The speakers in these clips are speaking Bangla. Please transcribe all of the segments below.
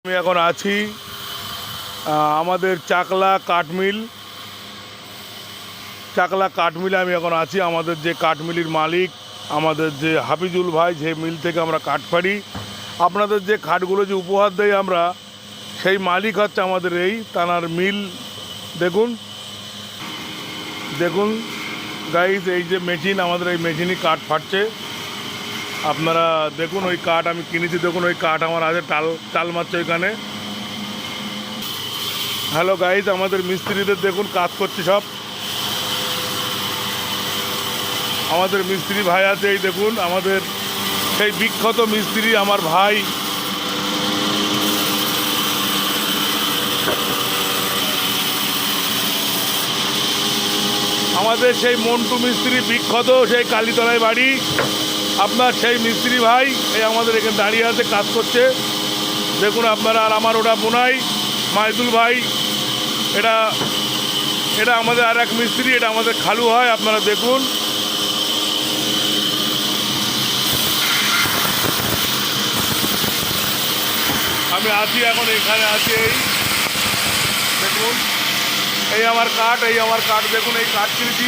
আমি এখন আছি আমাদের চাকলা কাঠমিলে আমি এখন আছি। আমাদের যে কাঠমিলির মালিক, আমাদের যে হাফিজুল ভাই, যে মিল থেকে আমরা কাঠ পাড়ি, আপনাদের যে খাটগুলো যে উপহার দেই আমরা, সেই মালিক হচ্ছে আমাদের এই তানার মিল। দেখুন দেখুন গাইজ, এই যে মেশিন, আমাদের এই মেশিনই কাঠ ফাটছে। আপনারা দেখুন, ওই কাঠ আমি কিনেছি, দেখুন ওই কাঠ আমার আছে, টাল মারছে ওইখানে। হ্যালো গাইজ, আমাদের মিস্ত্রিদের দেখুন কাজ করছে সব। আমাদের মিস্ত্রি ভাই আছে, এই দেখুন আমাদের সেই বিখ্যাত মিস্ত্রি আমার ভাই। আমাদের সেই মন্টু মিস্ত্রি, বিখ্যাত সেই কালীতলায় বাড়ি, আপনার সেই মিস্ত্রি ভাই এই আমাদের এখানে দাঁড়িয়ে আছে, কাজ করছে দেখুন আপনারা। আর আমার ওটা বোনাই মাইদুল ভাই, এটা আমাদের আর এক মিস্ত্রি, এটা আমাদের খালু হয়, আপনারা দেখুন। আমি আছি এখন এখানে আছি, এই দেখুন এই আমার কাঠ দেখুন। এই কাঠ কিনেছি,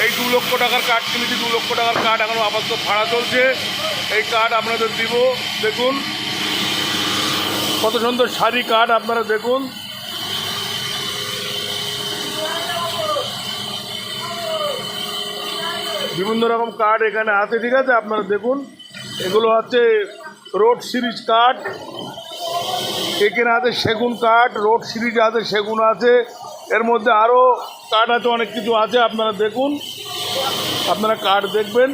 এই 2 লক্ষ টাকার কাঠ কিনেছি, 2 লক্ষ টাকার কাঠ এখনো আপাতত ভাড়া চলছে। এই কাঠ আপনাদের দিব, দেখুন কত সুন্দর সারি কাঠ, আপনারা দেখুন। বিভিন্ন রকম কাঠ এখানে আছে, ঠিক আছে, আপনারা দেখুন। এগুলো হচ্ছে রোড সিরিজ কাঠ, এখানে আছে সেগুন কাঠ, রোড সিরিজ আছে, সেগুন আছে, এর মধ্যে আরও কাঠ আছে, অনেক কিছু আছে, আপনারা দেখুন, আপনারা কাঠ দেখবেন।